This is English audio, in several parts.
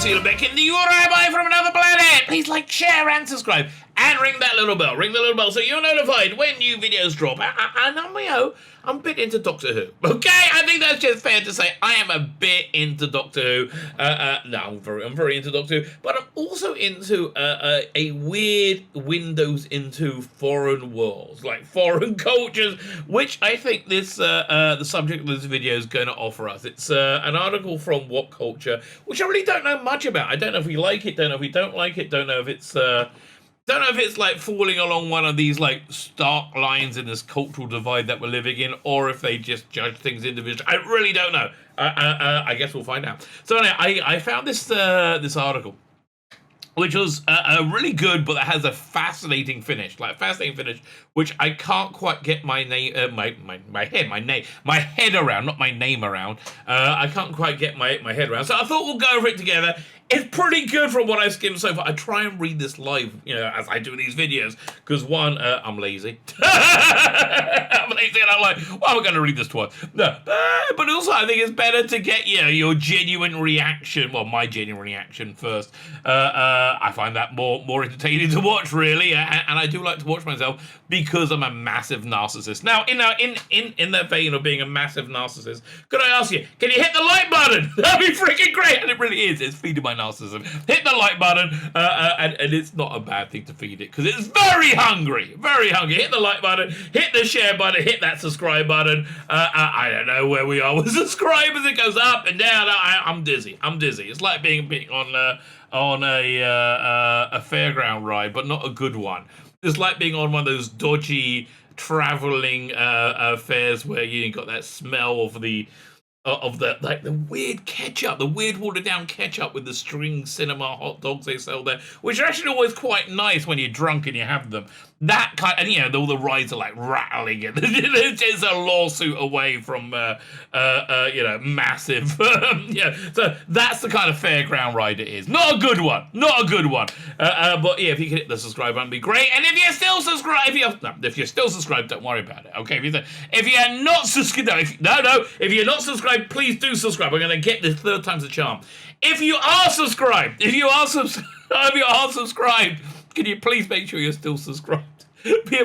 Tzvi Lebetkin, the Rabbi from another planet. Please like, share, and subscribe. And ring that little bell. Ring the little bell so you're notified when new videos drop. And I'm a bit into Doctor Who. Okay, I think that's just fair to say. I am a bit into Doctor Who. I'm very into Doctor Who. But I'm also into a weird windows into foreign worlds, like foreign cultures, which I think this the subject of this video is going to offer us. It's an article from What Culture, which I really don't know much about. I don't know if we like it, don't know if we don't like it, don't know if it's like falling along one of these like stark lines in this cultural divide that we're living in, or if they just judge things individually. I really don't know. I guess we'll find out. So anyway, I found this article, which was really good, but it has a fascinating finish, which I can't quite get my head around, not my name around. I can't quite get my head around. So I thought we'll go over it together. It's pretty good from what I've skimmed so far. I try and read this live, as I do these videos, because one, I'm lazy. I'm lazy, and I'm like, why am I going to read this twice? No, but also I think it's better to get your genuine reaction. Well, my genuine reaction first. I find that more entertaining to watch, really, and I do like to watch myself because I'm a massive narcissist. Now, in that vein of being a massive narcissist, could I ask you, can you hit the like button? That'd be freaking great, and it really is. It's feeding my narcissism. Hit the like button, and it's not a bad thing to feed it because it's very hungry, very hungry. Hit the like button, hit the share button, hit that subscribe button. I don't know where we are with subscribers. It goes up and down. I'm dizzy. It's like being on a fairground ride, but not a good one. It's like being on one of those dodgy traveling fairs where you got that smell of the weird ketchup, the weird watered down ketchup with the string cinema hot dogs they sell there, which are actually always quite nice when you're drunk and you have them. That kind, and all the rides are like rattling, and it's a lawsuit away from massive. So that's the kind of fairground ride it is. Not a good one. But yeah, if you can hit the subscribe button, it'd be great. And if you're still subscribed, if you're still subscribed, don't worry about it. Okay, if you're not subscribed, if you're not subscribed, please do subscribe. I'm going to get this third time's the charm. If you are subscribed, can you please make sure you're still subscribed?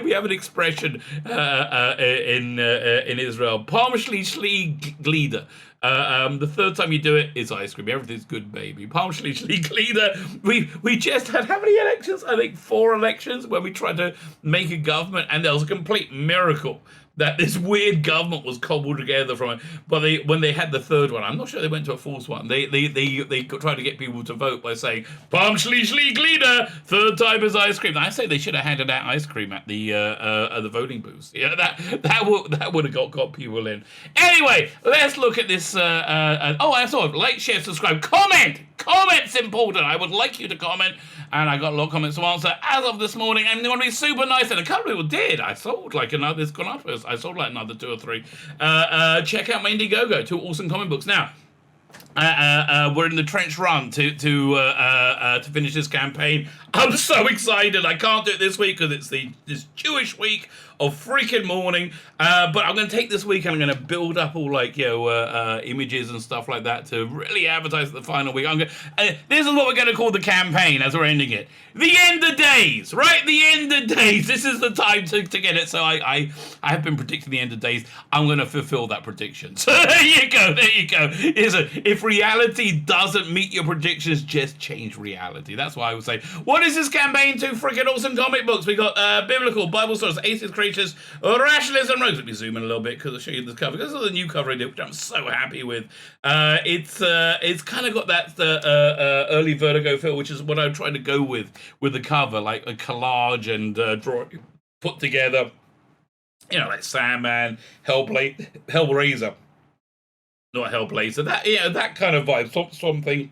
We have an expression in Israel, Palm Shli Glieder. The third time you do it, it's ice cream. Everything's good, baby. Palm Shli Glieder. We just had how many elections? I think 4 elections when we tried to make a government, and there was a complete miracle that this weird government was cobbled together from it. But when they had the third one, I'm not sure they went to a fourth one. They tried to get people to vote by saying Palm Shli Glieder, third time is ice cream. I say they should have handed out ice cream at the voting booths. Yeah, that would have got people in. Anyway, let's look at this. I saw it. Like, share, subscribe, comment. Comment's important. I would like you to comment. And I got a lot of comments to answer as of this morning, and they want to be super nice. And a couple of people did. I sold like another. It's gone up. I sold like another 2 or 3. Check out my Indiegogo. 2 awesome comic books. Now, we're in the trench run to finish this campaign. I'm so excited. I can't do it this week because it's this Jewish week of freaking mourning. But I'm going to take this week and I'm going to build up all images and stuff like that to really advertise the final week. This is what we're going to call the campaign as we're ending it. The end of days, right? The end of days. This is the time to get it. So I have been predicting the end of days. I'm going to fulfill that prediction. So there you go. If reality doesn't meet your predictions, just change reality. That's what I would say. What is this campaign? 2 freaking awesome comic books. We got biblical, Bible stories, atheist creatures, rationalism, rogues. Let me zoom in a little bit because I'll show you this cover. This is the new cover I did, which I'm so happy with. It's kind of got that early Vertigo feel, which is what I'm trying to go with the cover, like a collage and drawing put together. Like Sandman, Hellraiser. Not Hellblazer. That kind of vibe. Something.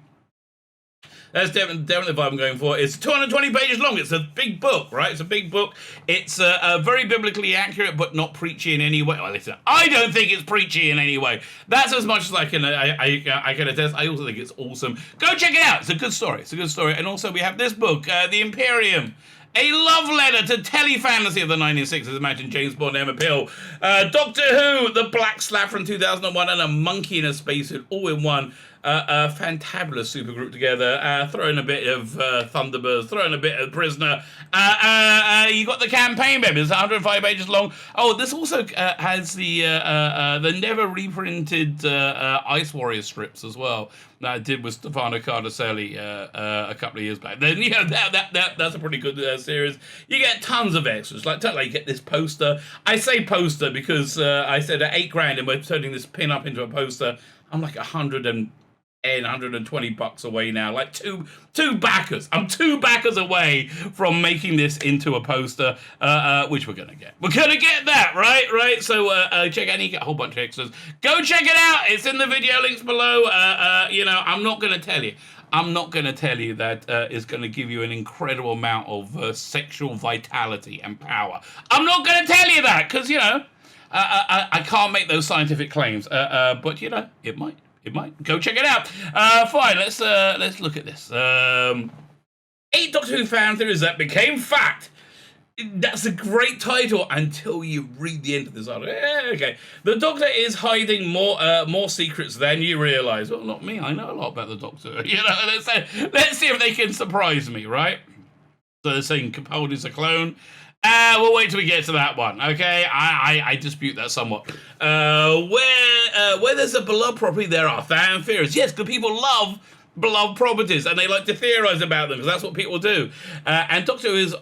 That's definitely the vibe I'm going for. It's 220 pages long. It's a big book, right? It's a big book. It's very biblically accurate, but not preachy in any way. Well, listen, I don't think it's preachy in any way. That's as much as I can attest. I also think it's awesome. Go check it out. It's a good story. And also we have this book, The Imperium. A love letter to telefantasy of the 1960s. Imagine James Bond, Emma Peel, Doctor Who, The Black Slap from 2001, and a monkey in a spacesuit, all in one. fantabulous supergroup together, throwing a bit of Thunderbirds, throwing a bit of Prisoner. You got the campaign, baby. It's 105 pages long. Oh, this also has the never reprinted Ice Warrior strips as well. That I did with Stefano Cardacelli a couple of years back. Then that's a pretty good series. You get tons of extras. Like you get this poster. I say poster because I said at $8,000 and we're turning this pin up into a poster. I'm like $120 away now. Like two backers. I'm 2 backers away from making this into a poster, which we're gonna get. We're gonna get that, right? So check out. You get a whole bunch of extras. Go check it out. It's in the video links below. I'm not gonna tell you. I'm not going to tell you that it's going to give you an incredible amount of sexual vitality and power. I'm not going to tell you that because, I can't make those scientific claims. But, it might. It might. Go check it out. Fine, let's look at this. 8 Doctor Who fan theories that became fact. That's a great title until you read the end of this article. Okay. The Doctor is hiding more secrets than you realise. Well, not me. I know a lot about the Doctor. Let's see if they can surprise me, right? So they're saying Capaldi's a clone. We'll wait till we get to that one, okay? I dispute that somewhat. Where there's a beloved property, there are fan theories. Yes, because people love beloved properties, and they like to theorize about them, because that's what people do. And Doctor Who is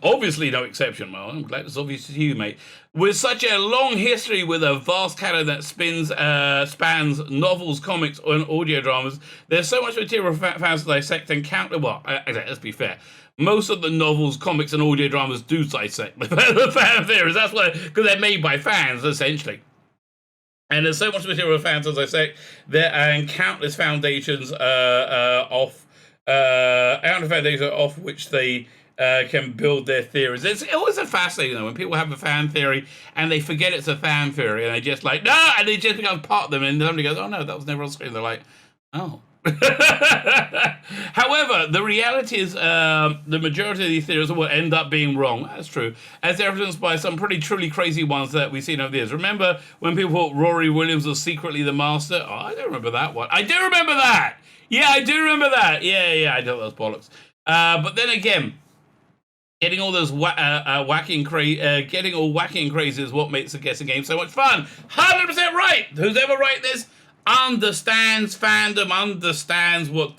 obviously no exception. Well, I'm glad it's obvious to you, mate. With such a long history with a vast canon that spans novels, comics, and audio dramas, there's so much material for fans to dissect and counter. Well, let's be fair. Most of the novels, comics, and audio dramas do dissect the fan theories. That's why, because they're made by fans, essentially. And there's so much material for fans, as I say, there and countless foundations off which they can build their theories. It's always fascinating though when people have a fan theory and they forget it's a fan theory and they just like no, and it just becomes part of them, and somebody goes, "Oh no, that was never on screen." They're like, "Oh." However, the reality is the majority of these theories will end up being wrong. That's true, as evidenced by some pretty truly crazy ones that we've seen over the years. Remember when people thought Rory Williams was secretly the Master? Oh, I don't remember that one. I do remember that. Yeah, I do remember that. Yeah, I know that was bollocks. But then again, getting all those wacky and crazy is what makes the guessing game so much fun. 100% right. Who's ever write this understands fandom, understands what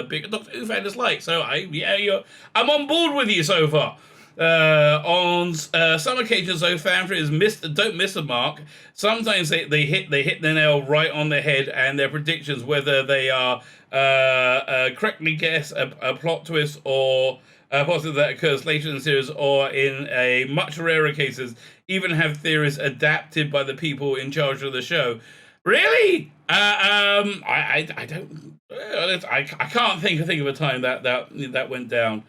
big Doctor Who fan is like. So I'm on board with you so far. On some occasions, though, fan theories don't miss a mark. Sometimes they hit the nail right on the head, and their predictions, whether they are correctly guess a plot twist or possibly that occurs later in the series, or in a much rarer cases, even have theories adapted by the people in charge of the show. Really? I don't. I can't think of a time that went down.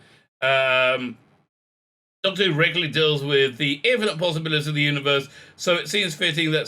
Doctor Who regularly deals with the infinite possibilities of the universe, so it seems fitting that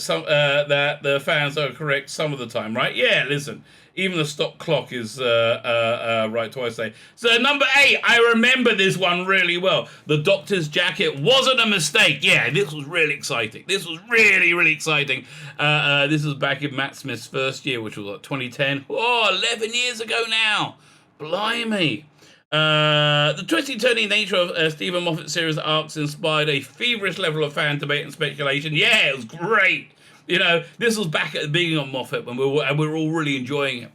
that the fans are correct some of the time, right? Yeah, listen. Even the stop clock is right twice a day. So number 8, I remember this one really well. The Doctor's jacket wasn't a mistake. Yeah, this was really exciting. This was really, really exciting. This was back in Matt Smith's first year, which was what, 2010? Oh, 11 years ago now. Blimey. The twisty-turny nature of Stephen Moffat's series arcs inspired a feverish level of fan debate and speculation. Yeah, it was great. This was back at the beginning of Moffat when we were all really enjoying it,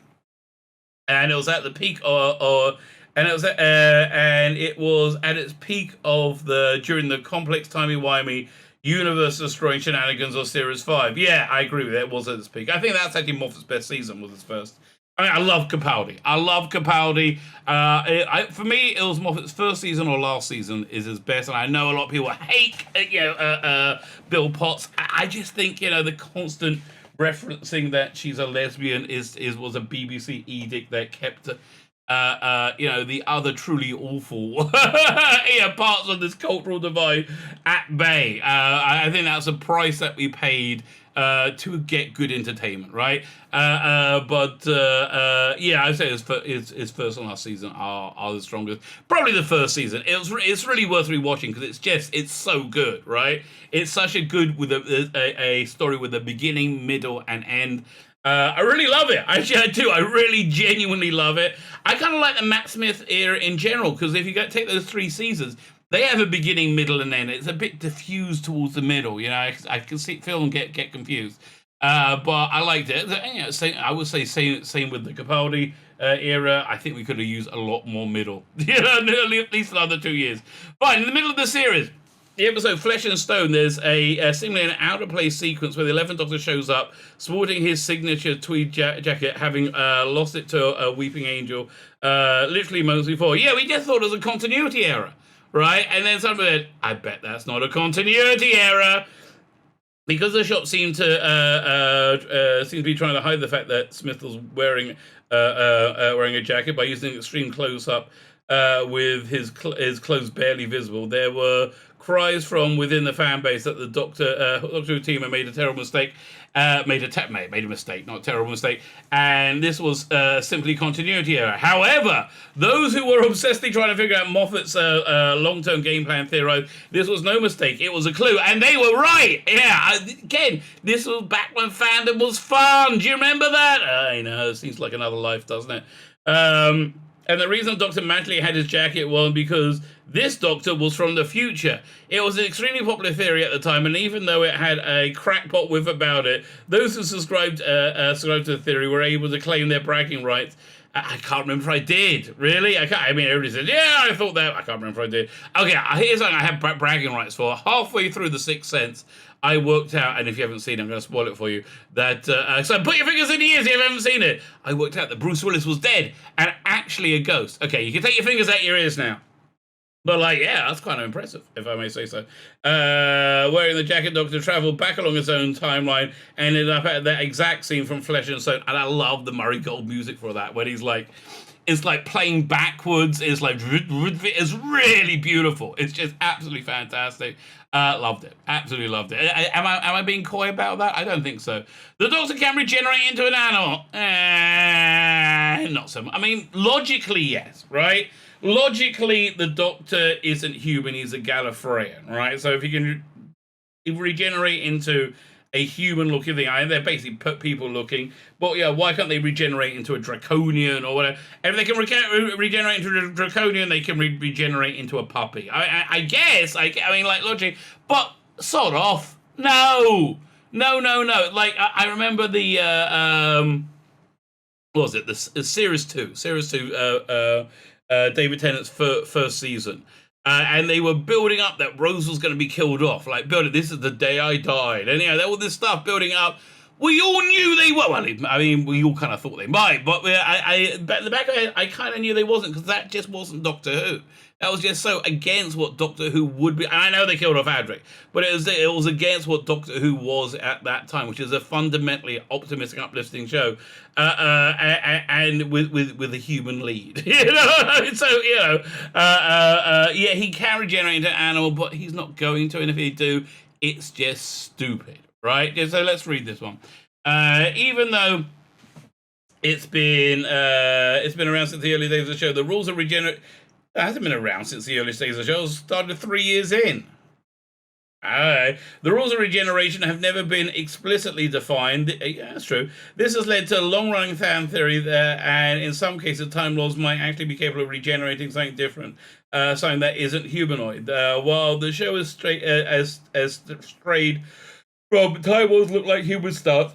and it was at the peak, and it was at its peak of during the complex timey-wimey universe-destroying shenanigans of Series 5. Yeah, I agree with that. It was at its peak. I think that's actually Moffat's best season, was his first. I love Capaldi. For me, it was Moffat's first season or last season is his best, and I know a lot of people hate, Bill Potts. I just think, the constant referencing that she's a lesbian was a BBC edict that kept, the other truly awful parts of this cultural divide at bay. I think that's a price that we paid to get good entertainment, right? I'd say his first and last season are the strongest. Probably the first season. It's really worth rewatching because it's so good, right? It's such a good with a story with a beginning, middle, and end. I really love it. Actually, I do. I really genuinely love it. I kind of like the Matt Smith era in general, because if you take those 3 seasons, they have a beginning, middle, and end. It's a bit diffused towards the middle. I can feel them get confused. But I liked it. I would say same with the Capaldi era. I think we could have used a lot more middle. At least another 2 years. Fine, in the middle of the series, the episode Flesh and Stone, there's a seemingly an out-of-place sequence where the 11th Doctor shows up, sporting his signature tweed jacket, having lost it to a weeping angel, literally moments before. Yeah, we just thought it was a continuity error, right? And then somebody said, I bet that's not a continuity error. Because the shop seemed to be trying to hide the fact that Smith was wearing a jacket by using extreme close-up with his clothes barely visible, there were cries from within the fan base that the Doctor Who team had made a terrible mistake, made a mistake, not a terrible mistake, and this was simply continuity error. However, those who were obsessively trying to figure out Moffat's long-term game plan theorized this was no mistake, it was a clue, and they were right. Yeah, again, this was back when fandom was fun. Do you remember that? I know, it seems like another life, doesn't it? And the reason Dr. Mantley had his jacket was because this Doctor was from the future. It was an extremely popular theory at the time, and even though it had a crackpot whiff about it, those who subscribed to the theory were able to claim their bragging rights. I can't remember if I did. Really? Everybody said, yeah, I thought that. I can't remember if I did. Okay, here's something I have bragging rights for. Halfway through The Sixth Sense, I worked out, and if you haven't seen it, I'm going to spoil it for you, that, so put your fingers in the ears if you haven't seen it. I worked out that Bruce Willis was dead, and actually a ghost. Okay, you can take your fingers out your ears now. But, yeah, that's kind of impressive, if I may say so. Wearing the jacket, Doctor traveled back along his own timeline and ended up at that exact scene from Flesh and Stone. And I love the Murray Gold music for that, when he's like, it's like playing backwards. It's like, it's really beautiful. It's just absolutely fantastic. Loved it. Absolutely loved it. Am I being coy about that? I don't think so. The Doctor can regenerate into an animal. Not so much. Logically, yes, right? Logically, the Doctor isn't human, he's a Gallifreyan, right? So if he can regenerate into a human-looking thing, they're basically people-looking, but yeah, why can't they regenerate into a Draconian or whatever? If they can regenerate into a Draconian, they can regenerate into a puppy. I guess, logic, but sort of. No. Like, I remember the, what was it? The Series 2, David Tennant's first season. And they were building up that Rose was going to be killed off. Like, this is the day I died. And, all this stuff building up. We all knew they were. Well, we all kind of thought they might. But in the back of my head, I kind of knew they wasn't, because that just wasn't Doctor Who. That was just so against what Doctor Who would be. And I know they killed off Adric, but it was against what Doctor Who was at that time, which is a fundamentally optimistic, uplifting show, and with a human lead. So yeah, he can regenerate into an animal, but he's not going to. And if he do, it's just stupid, right? So let's read this one. Even though it's been around since the early days of the show, the rules of regenerate. It hasn't been around since the early stages of the show. It started 3 years in. The rules of regeneration have never been explicitly defined. Yeah, that's true. This has led to a long-running fan theory that, and in some cases, Time Lords might actually be capable of regenerating something different, something that isn't humanoid. While the show is strayed from Time Lords look like human stuff,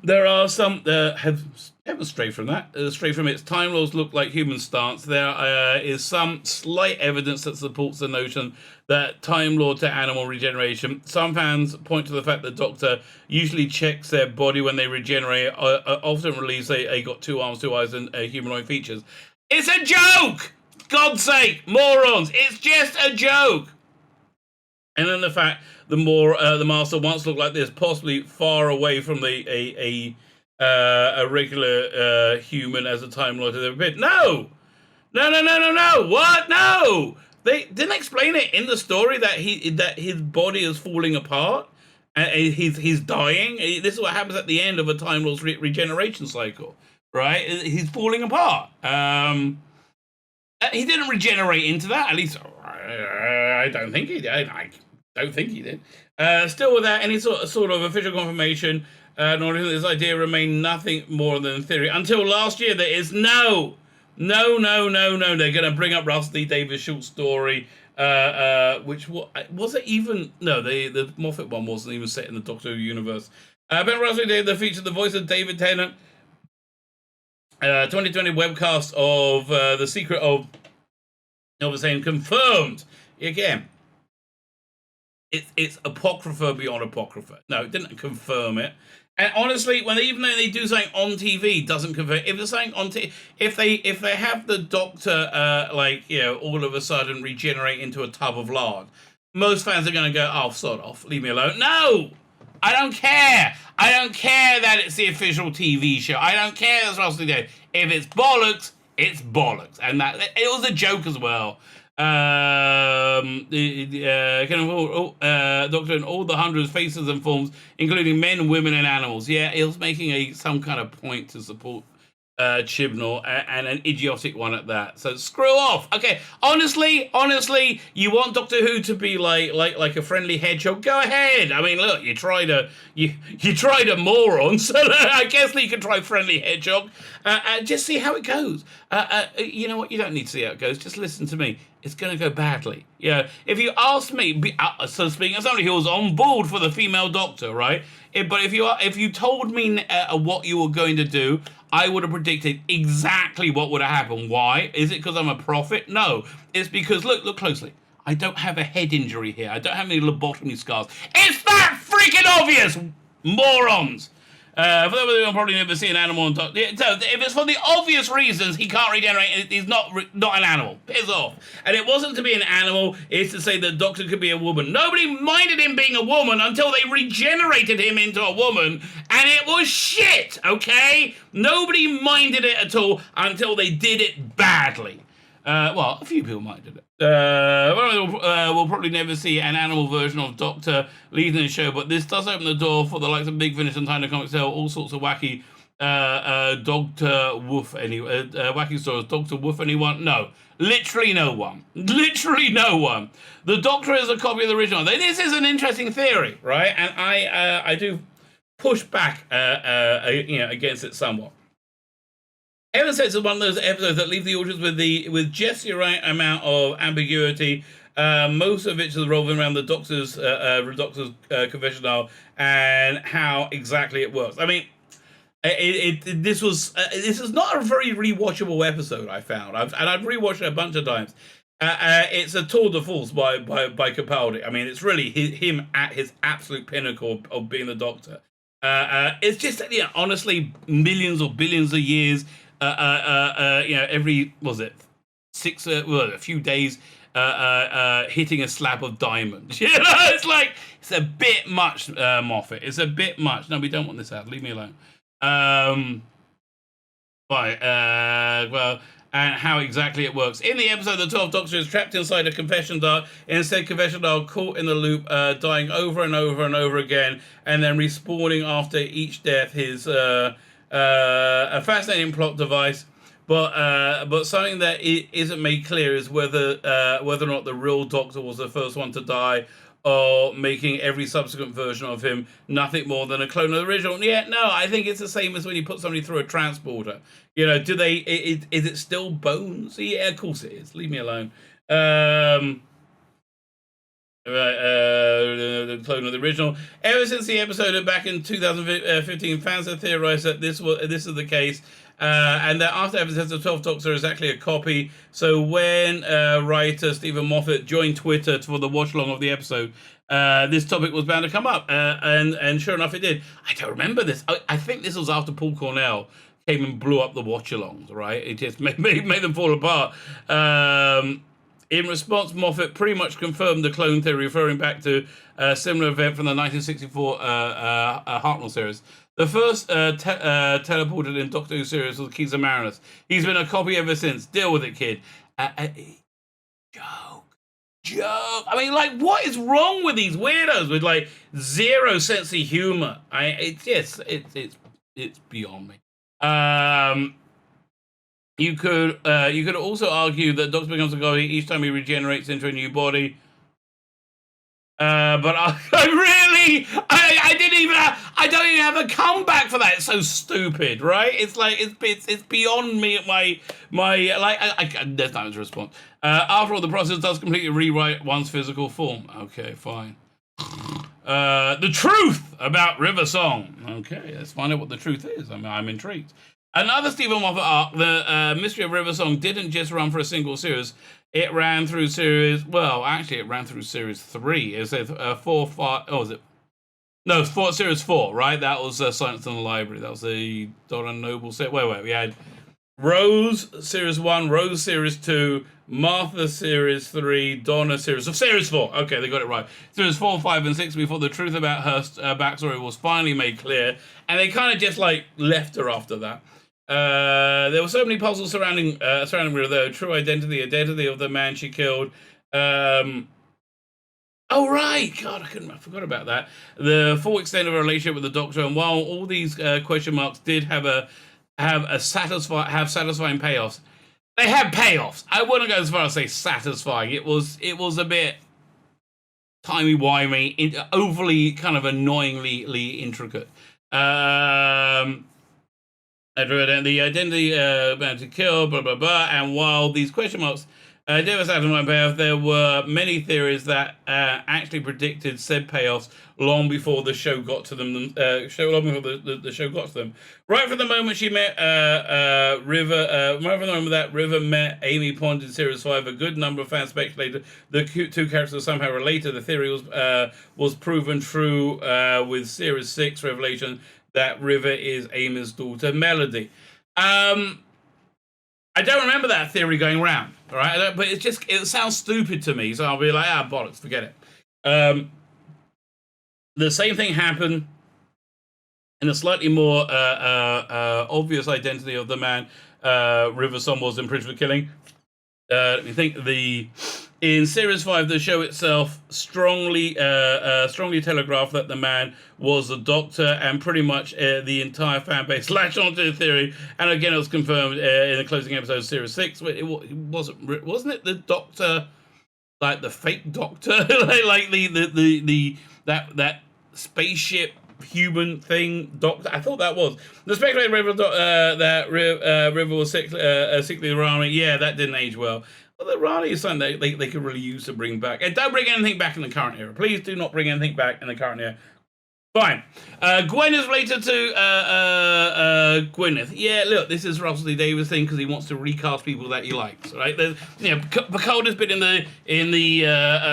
there are some that have strayed from that. Strayed from its Time Lords look like human stance. There is some slight evidence that supports the notion that Time Lord to animal regeneration. Some fans point to the fact that Doctor usually checks their body when they regenerate, often relieves they got 2 arms, 2 eyes, and humanoid features. It's a joke! God's sake, morons! It's just a joke! And then the fact the Master once looked like this, possibly far away from a regular human as a Time Lord has ever been. No! What? No! They didn't explain it in the story that his body is falling apart and he's dying. This is what happens at the end of a Time Lord's regeneration cycle, right? He's falling apart. He didn't regenerate into that. At least I don't think he did. I don't think he did. Still without any sort of official confirmation, Nor does this idea remain nothing more than theory. Until last year, there is no. They're going to bring up Rusty Davis' short story, which was it even? No, the Moffat one wasn't even set in the Doctor Who universe. Ben Rusty did the feature, the voice of David Tennant. 2020 webcast of The Secret of the Same confirmed again. It's apocrypha beyond apocrypha. No, it didn't confirm it. And honestly, even though they do something on TV, doesn't confirm. If there's something on TV, if they have the Doctor all of a sudden regenerate into a tub of lard, most fans are going to go, "Oh, sod off, leave me alone." No, I don't care. I don't care that it's the official TV show. I don't care that's Rusty Day. If it's bollocks, it's bollocks, and that it was a joke as well. Doctor in all the hundreds faces and forms, including men, women, and animals. Yeah, it was making some kind of point to support Chibnall, and an idiotic one at that. So screw off. Okay, honestly, you want Doctor Who to be like a friendly hedgehog? Go ahead. I mean, look, you tried a moron, so I guess you can try friendly hedgehog. Just see how it goes. You know what? You don't need to see how it goes. Just listen to me. It's going to go badly. Yeah. If you asked me, so speaking as somebody who was on board for the female Doctor, right? But if you told me what you were going to do, I would have predicted exactly what would have happened. Why? Is it because I'm a prophet? No. It's because, look closely. I don't have a head injury here. I don't have any lobotomy scars. It's that freaking obvious, morons! For those who will probably never see an animal on top. So if it's for the obvious reasons he can't regenerate, he's not an animal. Piss off. And it wasn't to be an animal, it's to say the Doctor could be a woman. Nobody minded him being a woman until they regenerated him into a woman, and it was shit, okay? Nobody minded it at all until they did it badly. A few people minded it. We'll probably never see an animal version of Doctor leading the show, but this does open the door for the likes of Big Finish and Tiny Comics Tell all sorts of wacky Doctor Woof wacky stories. Doctor Woof anyone? No. Literally no one. Literally no one. The Doctor is a copy of the original. This is an interesting theory, right? And I do push back against it somewhat. Evan says it's one of those episodes that leave the audience with just the right amount of ambiguity, most of it is revolving around the Doctor's confessional and how exactly it works. I mean, this is not a very rewatchable episode, I found, and I've rewatched it a bunch of times. It's a tour de force by Capaldi. I mean, it's really him at his absolute pinnacle of being the Doctor. It's just, honestly, millions or billions of years. Every a few days, hitting a slab of diamond. It's a bit much, Moffat. It's a bit much. No, we don't want this out. Leave me alone. And how exactly it works. In the episode, the 12th Doctor is trapped inside a confession jar. Instead, confession jar caught in the loop, dying over and over and over again, and then respawning after each death. His a fascinating plot device, but something that isn't made clear is whether or not the real Doctor was the first one to die, or making every subsequent version of him nothing more than a clone of the original. Yeah, no, I think it's the same as when you put somebody through a transporter. Is it still bones? Yeah, of course it is. Leave me alone. The clone of the original. Ever since the episode back in 2015, fans have theorized that this is the case, and that after episodes of 12th Doctor is actually a copy. So when writer Stephen Moffat joined Twitter for the watch along of the episode, this topic was bound to come up, and sure enough, it did. I don't remember this. I think this was after Paul Cornell came and blew up the watch-alongs, right? It just made them fall apart. In response, Moffat pretty much confirmed the clone theory, referring back to a similar event from the 1964 Hartnell series. The first teleported in Doctor Who series was Keys of Marinus. He's been a copy ever since. Deal with it, kid. Joke. I mean, what is wrong with these weirdos with zero sense of humor? It's beyond me. You could also argue that Doctor becomes a god each time he regenerates into a new body. But I really? I didn't even. I don't even have a comeback for that. It's so stupid, right? It's like it's beyond me. There's nothing to respond. After all, the process does completely rewrite one's physical form. Okay, fine. The truth about River Song. Okay, let's find out what the truth is. I'm intrigued. Another Stephen Moffat arc, the Mystery of River Song, didn't just run for a single series. It ran through series. Well, actually, it ran through series 3. It says 4, 5. Oh, was it? No, series 4. Right, that was Silence in the Library. That was the Donna Noble set. Wait. We had Rose series 1, Rose series 2, Martha series 3, Donna series 4. Okay, they got it right. Series 4, 5, and 6 before the truth about her backstory was finally made clear, and they kind of just like left her after that. There were so many puzzles surrounding her, though. True identity of the man she killed. Oh right, God, I forgot about that. The full extent of her relationship with the Doctor, and while all these question marks did have satisfying payoffs, they had payoffs. I wouldn't go as far as say satisfying. It was a bit timey-wimey, overly kind of annoyingly intricate. The identity about to kill, blah blah blah, and while these question marks devastated my payoff, there were many theories that actually predicted said payoffs long before the show got to them. The show got to them. Right from the moment she met River, right from the moment that River met Amy Pond in Series 5, a good number of fans speculated the two characters were somehow related. The theory was proven true with Series 6 revelation that River is Amy's daughter, Melody. I don't remember that theory going around, all right? But it sounds stupid to me, so I'll be like, bollocks, forget it. The same thing happened in a slightly more obvious identity of the man River Song was in Principal Killing. Let me think. In Series 5, the show itself strongly telegraphed that the man was the Doctor, and pretty much the entire fan base latched onto the theory. And again, it was confirmed in the closing episode of Series 6. It wasn't it the Doctor, like the fake Doctor, like that spaceship human thing Doctor? I thought that was the speculated that River was sickly Rani. Yeah, that didn't age well. Well, the Rani is something they could really use to bring back. And don't bring anything back in the current era. Please do not bring anything back in the current era. Fine. Gwen is related to Gwyneth. Yeah, look, this is Russell T Davies thing because he wants to recast people that he likes, right? Picard has been in the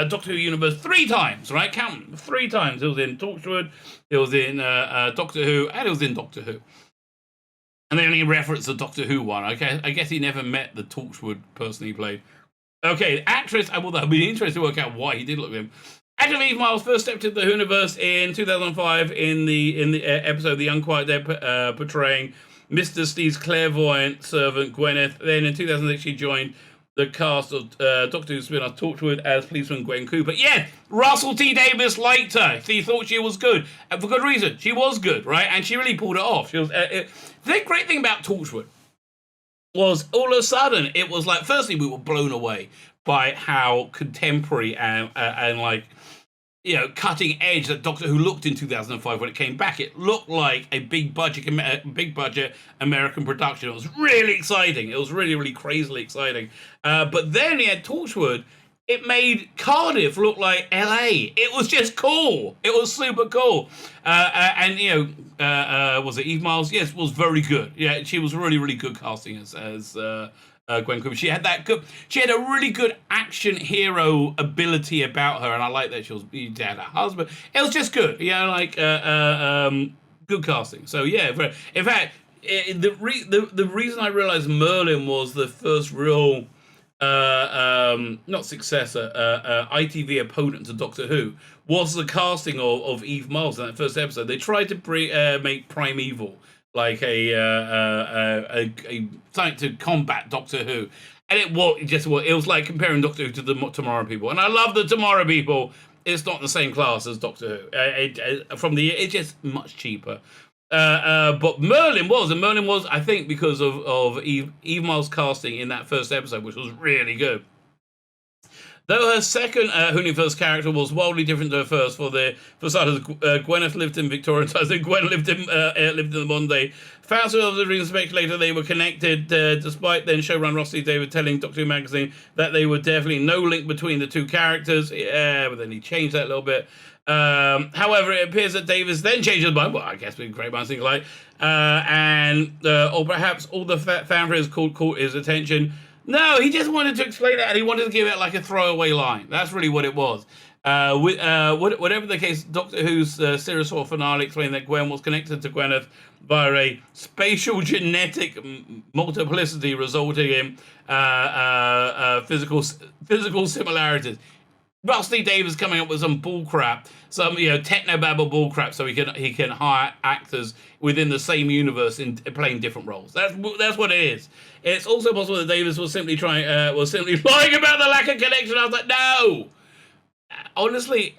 Doctor Who universe 3 times, right? Count them, 3 times. It was in Torchwood, it was in Doctor Who, and it was in Doctor Who. And they only reference the Doctor Who one. Okay, I guess he never met the Torchwood person he played. Okay, actress. That would be interesting to work out why he did look at him. Actor Eve Miles first stepped into the Whoniverse in 2005 in the episode The Unquiet Dead, portraying Mr. Steve's clairvoyant servant Gwyneth. Then in 2006 she joined the cast of Doctor Who spin-off Torchwood as policeman Gwen Cooper. Yeah, Russell T Davies liked her. He thought she was good, and for good reason. She was good, right? And she really pulled it off. She was. The great thing about Torchwood was all of a sudden it was like, firstly, we were blown away by how contemporary and like, you know, cutting edge that Doctor Who looked in 2005 when it came back. It looked like a big budget American production. It was really exciting. It was really, really crazily exciting. But then he had Torchwood. It made Cardiff look like LA. It was just cool. It was super cool. And you know, was it Eve Miles? Yes, was very good. Yeah, she was really, really good casting as Gwen Cooper. She had a really good action hero ability about her, and I like that she had a husband. It was just good. You know, like good casting. So yeah, in fact, the reason I realized Merlin was the first real not successor, ITV opponent to Doctor Who was the casting of Eve Miles in that first episode. They tried to make Primeval like a something to combat Doctor Who, and it was like comparing Doctor Who to the Tomorrow People. And I love the Tomorrow People. It's not the same class as Doctor Who. It's just much cheaper. But Merlin was, I think, because of Eve Miles' casting in that first episode, which was really good. Though her second Universe character was wildly different to her first, for starters, Gwyneth lived in Victorian times, and Gwen lived in the modern day. Fans of the reason speculated they were connected, despite then showrunner Rossi David telling Doctor Who magazine that they were definitely no link between the two characters. Yeah, but then he changed that a little bit. However, it appears that Davis then changed his mind. Well, I guess we great minds think alike, or perhaps all the fanfare caught his attention. No, he just wanted to explain it, and he wanted to give it like a throwaway line. That's really what it was. Whatever the case, Doctor Who's series 4 finale explained that Gwen was connected to Gwyneth by a spatial genetic multiplicity resulting in physical similarities. Rusty Davis coming up with some bullcrap, some technobabble bullcrap, so he can hire actors within the same universe in playing different roles. That's what it is. It's also possible that Davis was simply lying about the lack of connection. I was like, no. Honestly,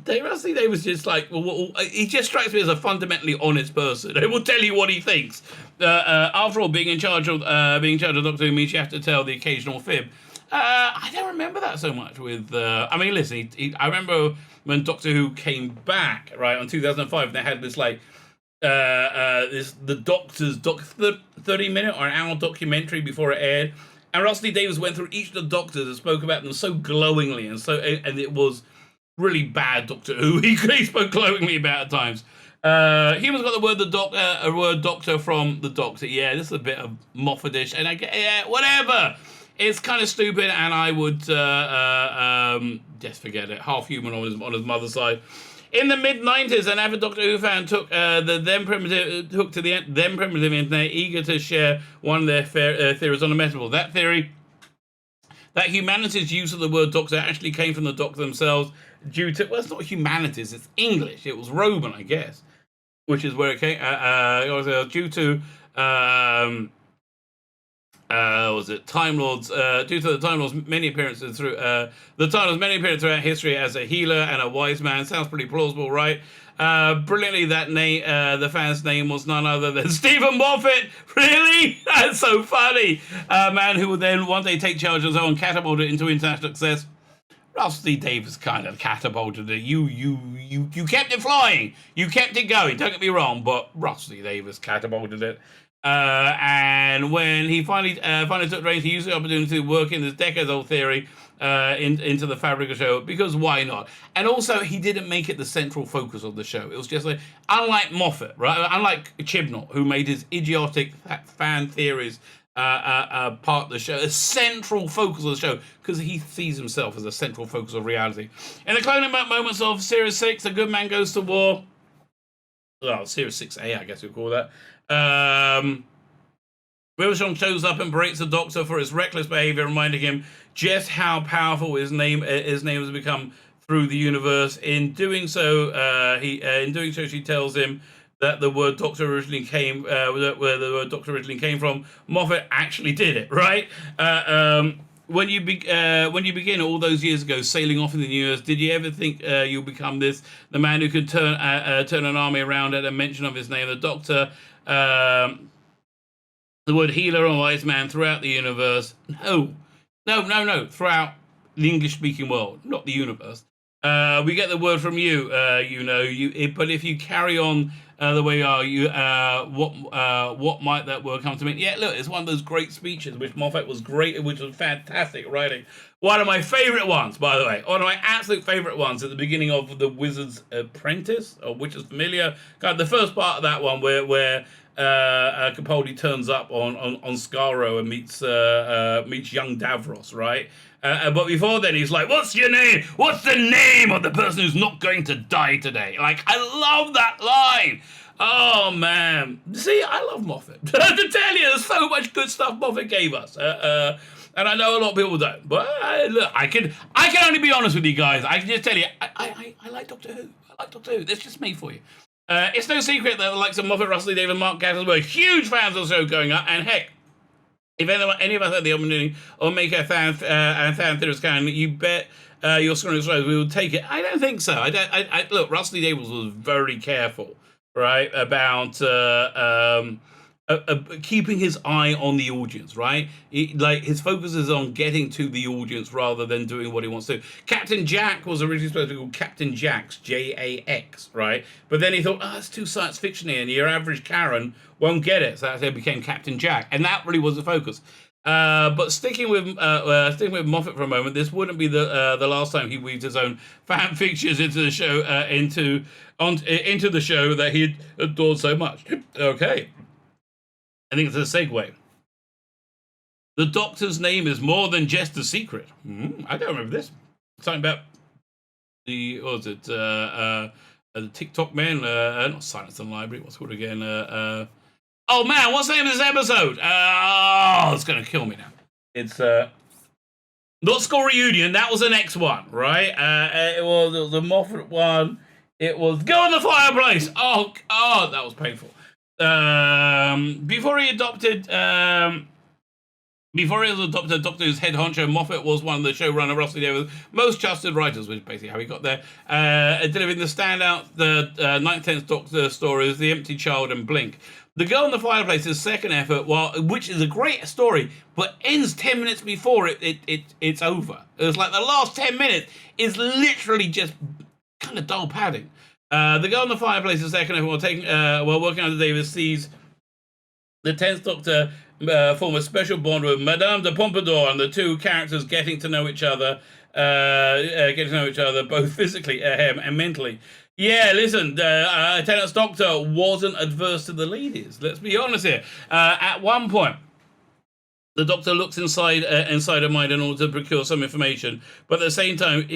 Rusty Davis just he just strikes me as a fundamentally honest person. He will tell you what he thinks. After all, being in charge of Doctor Who means you have to tell the occasional fib. I don't remember that so much with... I mean, listen, I remember when Doctor Who came back, right, on 2005, they had this, the Doctor's 30-minute or an hour documentary before it aired, and Rusty Davis went through each of the Doctors and spoke about them so glowingly, and it was really bad Doctor Who. He spoke glowingly about at times. Humans got the word Doctor from the Doctor. Yeah, this is a bit of Moffatish, and whatever. It's kind of stupid, and I would just forget it. Half human on his mother's side. In the mid-90s, an avid Doctor Who fan took to the then primitive internet, eager to share one of their theories on the metaphor. That theory, that humanity's use of the word Doctor actually came from the Doctor themselves, due to, well, it's not humanities, it's English. It was Roman, I guess, which is where it came. Due to was it Time Lords? Due to the Time Lords' many appearances throughout history as a healer and a wise man. Sounds pretty plausible, right? Brilliantly, that name, the fan's name was none other than Stephen Moffat. Really? That's so funny. A man who would then one day take charge of his own, catapulted into international success. Rusty Davis kind of catapulted it. You kept it flying. You kept it going. Don't get me wrong, but Rusty Davis catapulted it. And when he finally took the reins, he used the opportunity to work in this decades-old theory into the fabric of the show, because why not? And also, he didn't make it the central focus of the show. It was just unlike Moffat, right? Unlike Chibnall, who made his idiotic fan theories part of the show, a central focus of the show, because he sees himself as a central focus of reality. In the closing moments of Series 6, a good man goes to war. Well, Series 6A, I guess we'd call that. Wilshon shows up and berates the Doctor for his reckless behavior, reminding him just how powerful his name has become through the universe. In doing so, she tells him that the word Doctor originally came, where the word Doctor originally came from. Moffat actually did it, right? When you begin all those years ago sailing off in the universe, did you ever think you'll become the man who could turn an army around at a mention of his name, the Doctor? The word healer or wise man throughout the universe. No. Throughout the English-speaking world, not the universe. We get the word from you. But if you carry on the way you are, what might that word come to mean? Yeah, look, it's one of those great speeches, which Moffat was great, which was fantastic writing. One of my favourite ones, by the way, one of my absolute favourite ones at the beginning of The Wizard's Apprentice, or Witch's Familiar. Kind of the first part of that one where Capaldi turns up on Skaro and meets young Davros, right? But before then, he's like, "What's your name? What's the name of the person who's not going to die today?" Like, I love that line. Oh man, see, I love Moffat. To tell you, there's so much good stuff Moffat gave us, and I know a lot of people don't. But look, I can only be honest with you guys. I can just tell you, I like Doctor Who. I like Doctor Who. That's just me for you. It's no secret that the likes of Moffat, Rusty David, and Mark Gatiss were huge fans of the show going up, and heck, if any of us had the opportunity or make a fan theorist can, you bet your screen shows we would take it. I don't think so. Look, Rusty Davis was very careful, right, about keeping his eye on the audience, right? Like his focus is on getting to the audience rather than doing what he wants to. Captain Jack was originally supposed to be called Captain Jax, Jax, right? But then he thought, oh, it's too science fiction-y, and your average Karen won't get it, so that's how it became Captain Jack, and that really was the focus. But sticking with Moffat for a moment, this wouldn't be the last time he weaved his own fan fictions into the show, into the show that he adored so much. Okay. I think it's a segue. The Doctor's name is more than just a secret. I don't remember this. Something about the, what was it? The TikTok man, not Silence in the Library. What's it called again? Oh man, what's the name of this episode? Oh, it's gonna kill me now. It's not School Reunion. That was the next one, right? It was the Moffat one. It was Go in the Fireplace. Oh, that was painful. Before he was adopted Doctor Who's head honcho, Moffat was one of the showrunner Russell Davies' most trusted writers, which is basically how he got there. Delivering the standout, the 9th, 10th Doctor stories, The Empty Child and Blink. The Girl in the Fireplace is second effort, which is a great story, but ends 10 minutes before it's over. It's like the last 10 minutes is literally just kind of dull padding. The Girl in the Fireplace is second effort while working under Davis sees the 10th Doctor form a special bond with Madame de Pompadour, and the two characters getting to know each other both physically and mentally. Yeah, listen, Tennant's Doctor wasn't adverse to the ladies. Let's be honest here. At one point, the Doctor looks inside her mind in order to procure some information, but at the same time,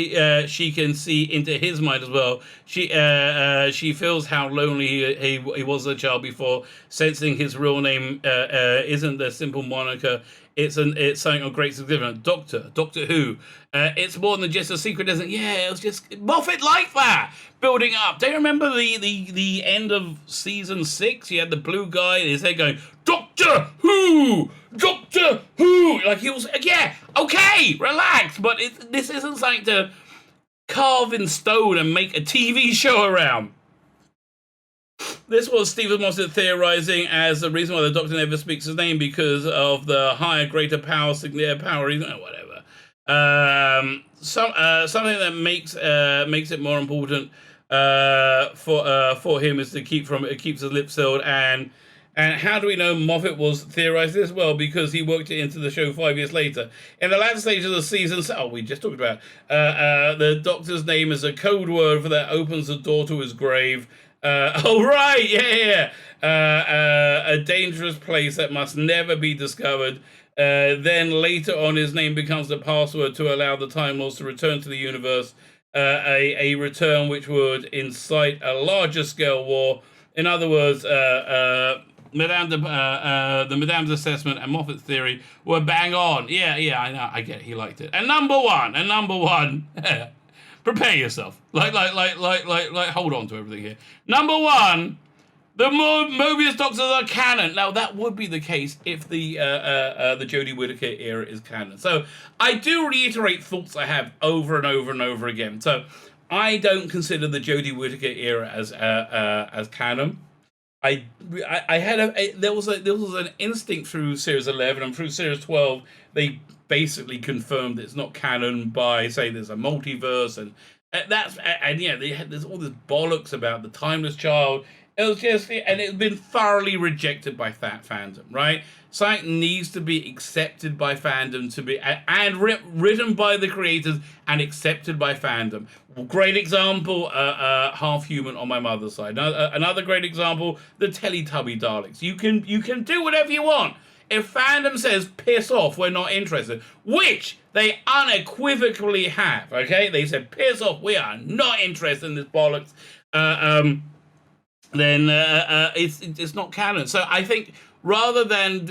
she can see into his mind as well. She feels how lonely he was as a child before, sensing his real name isn't the simple moniker. It's something of great significance. Doctor Who. It's more than just a secret, isn't it? Yeah, it was just Moffat like that, building up. Do you remember the end of season 6? You had the blue guy in his head going, Doctor Who, Doctor Who. Like he was, yeah, okay, relax. But this isn't something to carve in stone and make a TV show around. This was Stephen Moffat theorizing as the reason why the Doctor never speaks his name, because of the higher, greater power, whatever. Something that makes it more important for him is to keeps his lips sealed. And how do we know Moffat was theorizing this? Well, because he worked it into the show 5 years later. In the latter stages of the season, we just talked about the Doctor's name is a code word for that opens the door to his grave. Right, yeah. A dangerous place that must never be discovered. Then later on, his name becomes the password to allow the Time Lords to return to the universe. A return which would incite a larger scale war. In other words, the Madame's assessment and Moffat's theory were bang on. Yeah, I know, I get it. He liked it. And number one. Prepare yourself. Like, hold on to everything here. Number one, the Mobius Doctors are canon. Now, that would be the case if the Jodie Whittaker era is canon. So, I do reiterate thoughts I have over and over and over again. So, I don't consider the Jodie Whittaker era as canon. There was an instinct through series 11 and through series 12. They basically confirmed it's not canon by saying there's a multiverse and there's all this bollocks about the timeless child. It was just, and it's been thoroughly rejected by fandom, right? Something needs to be accepted by fandom to be and written by the creators and accepted by fandom. Great example, Half Human on my mother's side. Another great example, the Teletubby Daleks. You can do whatever you want. If fandom says, piss off, we're not interested, which they unequivocally have, okay? They said, piss off, we are not interested in this bollocks, then it's not canon. So I think rather than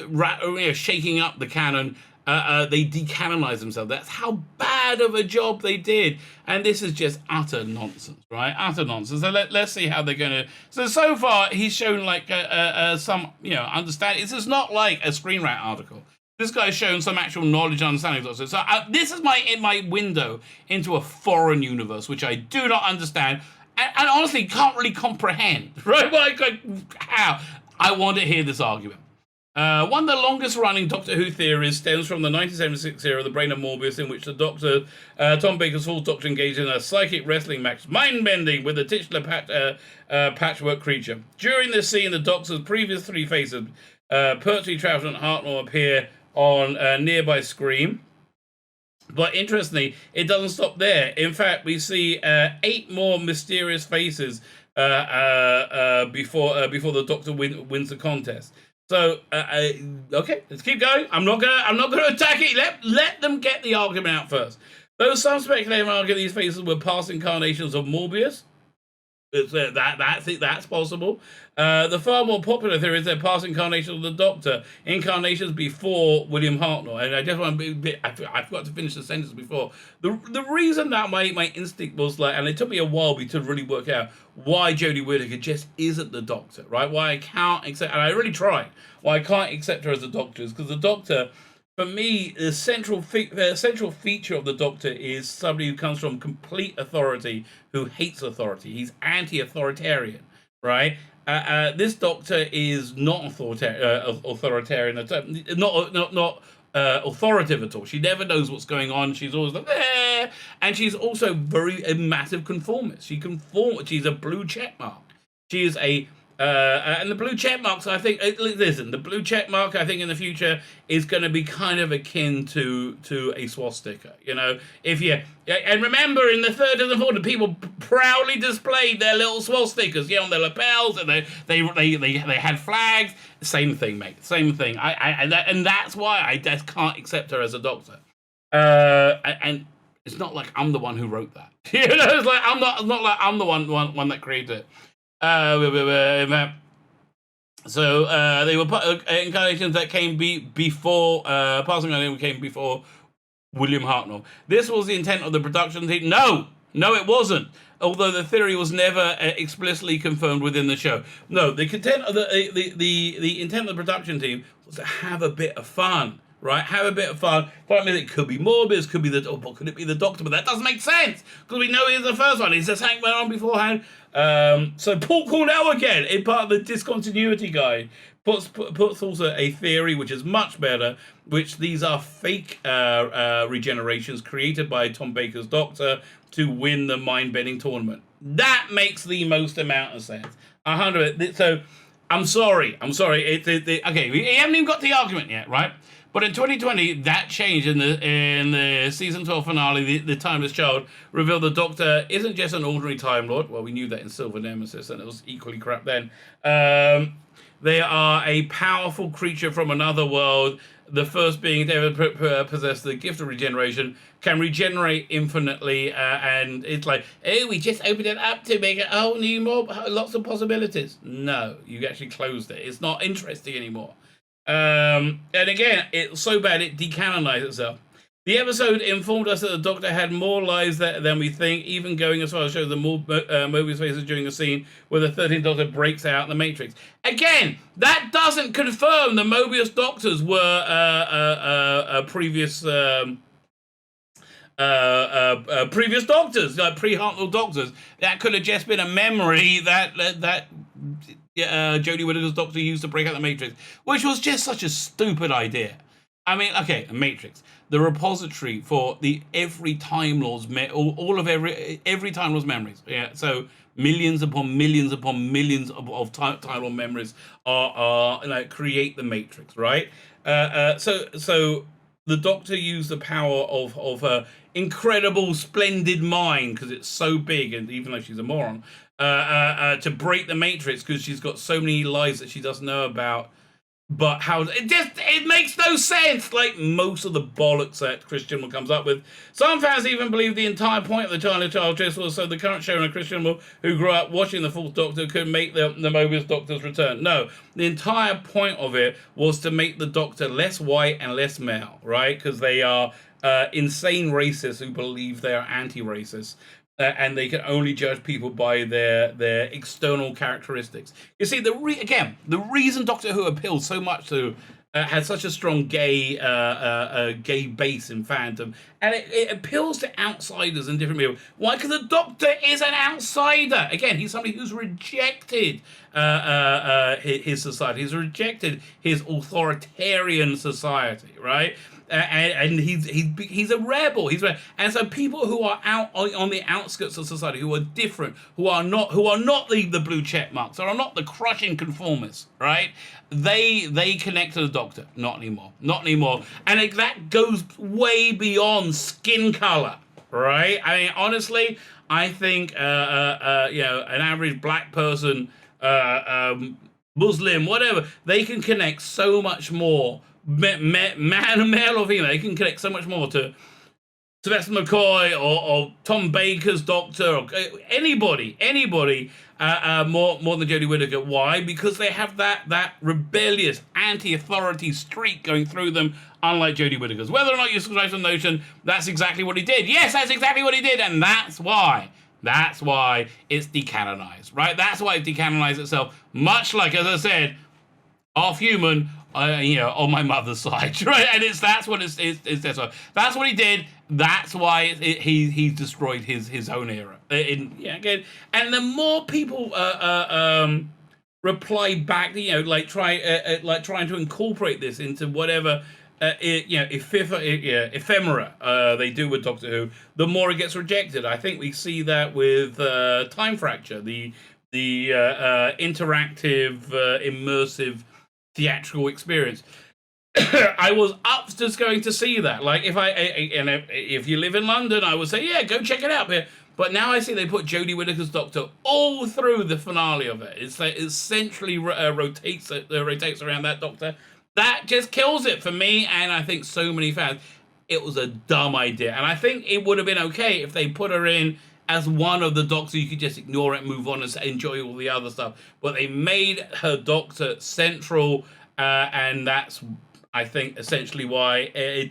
shaking up the canon, they decanonize themselves. That's how bad of a job they did. And this is just utter nonsense, right? Utter nonsense. So let's see how they're going to... So far, he's shown like some, understanding. This is not like a Screen Rant article. This guy's shown some actual knowledge and understanding. So this is my window into a foreign universe, which I do not understand. And honestly, can't really comprehend, right? Like how? I want to hear this argument. One of the longest-running Doctor Who theories stems from the 1976 era, The Brain of Morbius, in which the Doctor, Tom Baker's Fourth Doctor, engaged in a psychic wrestling match, mind-bending, with the titular patchwork creature. During this scene, the Doctor's previous three faces, Pertwee, Troughton, and Hartnell, appear on a nearby screen. But interestingly, it doesn't stop there. In fact, we see 8 more mysterious faces before the Doctor wins the contest. So okay, let's keep going. I'm not gonna attack it. Let them get the argument out first. Though some speculate argue these faces were past incarnations of Morbius, that's possible. The far more popular theory is they're past incarnations of the Doctor, incarnations before William Hartnell. And I just want to be I forgot to finish the sentence before. The reason that my instinct was like, and it took me a while to really work out why Jodie Whittaker just isn't the Doctor, right? Why I can't accept, and I really tried, why I can't accept her as the Doctor is because the Doctor, for me, the central feature of the Doctor is somebody who comes from complete authority, who hates authority. He's anti-authoritarian, right? This Doctor is not authoritarian, not authoritative at all. She never knows what's going on. She's always like, eh. And she's also a massive conformist. She's a blue check mark. She is and the blue check marks, I think, listen, the blue check mark, I think, in the future is going to be kind of akin to a swastika, you know. And remember, in the third and the fourth, people proudly displayed their little swastikas, on their lapels, and they had flags. Same thing, mate. Same thing. And that's why I just can't accept her as a Doctor. And it's not like I'm the one who wrote that. It's like I'm not like I'm the one that created it. So they were incarnations that came before passing on came before William Hartnell. This was the intent of the production team. No, it wasn't. Although the theory was never explicitly confirmed within the show. No, the intent of the production team was to have a bit of fun. Right, have a bit of fun. It could be Morbius, could it be the Doctor? But that doesn't make sense because we know he's the first one. He's just hanging on beforehand. So Paul Cornell again, in part of the discontinuity guide, puts also a theory which is much better, which these are fake regenerations created by Tom Baker's Doctor to win the mind-bending tournament. That makes the most amount of sense. 100%. So I'm sorry. Okay, we haven't even got the argument yet, right? But in 2020, that changed in the season 12 finale. The Timeless Child revealed the Doctor isn't just an ordinary Time Lord. Well, we knew that in Silver Nemesis, and it was equally crap then. They are a powerful creature from another world. The first being to ever possess the gift of regeneration, can regenerate infinitely, and it's like, oh, we just opened it up to make a whole new lots of possibilities. No, you actually closed it. It's not interesting anymore. And again, it's so bad it decanonized itself. The episode informed us that the Doctor had more lives than we think, even going as far as show the Mobius faces during a scene where the 13th Doctor breaks out in the Matrix. Again, that doesn't confirm the Mobius Doctors were previous Doctors, like pre-Hartnell Doctors. That could have just been a memory that Jodie Whittaker's Doctor used to break out the Matrix, which was just such a stupid idea. I mean, okay, a Matrix, the repository for every Time Lord's every Time Lord's memories. Yeah, so millions upon millions upon millions of Time Lord memories are create the Matrix, right? So the Doctor used the power of her incredible, splendid mind, because it's so big, and even though she's a moron, to break the Matrix because she's got so many lives that she doesn't know about. But it makes no sense, like most of the bollocks that Christian comes up with. Some fans even believe the entire point of the Child just was so the current showrunner Christian, who grew up watching the Fourth Doctor, could make the Mobius Doctor's return. No, the entire point of it was to make the Doctor less white and less male, right? Because they are insane racists who believe they are anti-racist. And they can only judge people by their external characteristics. You see, the reason Doctor Who appeals so much to has such a strong gay base in fandom, and it appeals to outsiders and different people. Why? Because the Doctor is an outsider. Again, he's somebody who's rejected his society. He's rejected his authoritarian society, right? And he's a rebel. And so people who are out on the outskirts of society, who are different, who are not the blue check marks, or are not the crushing conformists, right? They connect to the Doctor. Not anymore. And that goes way beyond skin color, right? I mean, honestly, I think an average black person, Muslim, whatever, they can connect so much more. Male or female, they can connect so much more to Sylvester McCoy or Tom Baker's Doctor, or anybody more than Jodie Whittaker. Why? Because they have that rebellious anti-authority streak going through them, unlike Jodie Whittaker's. Whether or not you subscribe to the notion, that's exactly what he did. Yes, that's exactly what he did, and that's why it's decanonized, right? That's why it decanonized itself, much like, as I said, half human, on my mother's side, right? And that's what it's that's what he did. That's why he's destroyed his own era. Again, and the more people reply back, trying to incorporate this into whatever ephemera they do with Doctor Who, the more it gets rejected. I think we see that with Time Fracture, the interactive, immersive theatrical experience. I was up just going to see that. Like, if you live in London, I would say, yeah, go check it out. But now I see they put Jodie Whittaker's Doctor all through the finale of it. It's like it essentially rotates around that Doctor. That just kills it for me, and I think so many fans. It was a dumb idea, and I think it would have been okay if they put her in as one of the Doctors. You could just ignore it, move on, and enjoy all the other stuff. But they made her Doctor central, and that's, I think, essentially why I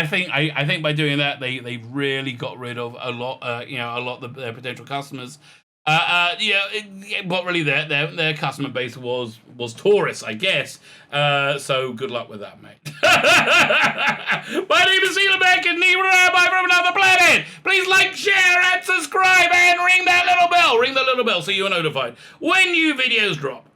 think by doing that, they really got rid of a lot of their potential customers. But really their customer base was tourists, I guess. So good luck with that, mate. My name is Tzvi Lebetkin, the Rabbi from another planet. Please like, share, and subscribe, and ring that little bell. Ring the little bell so you are notified when new videos drop.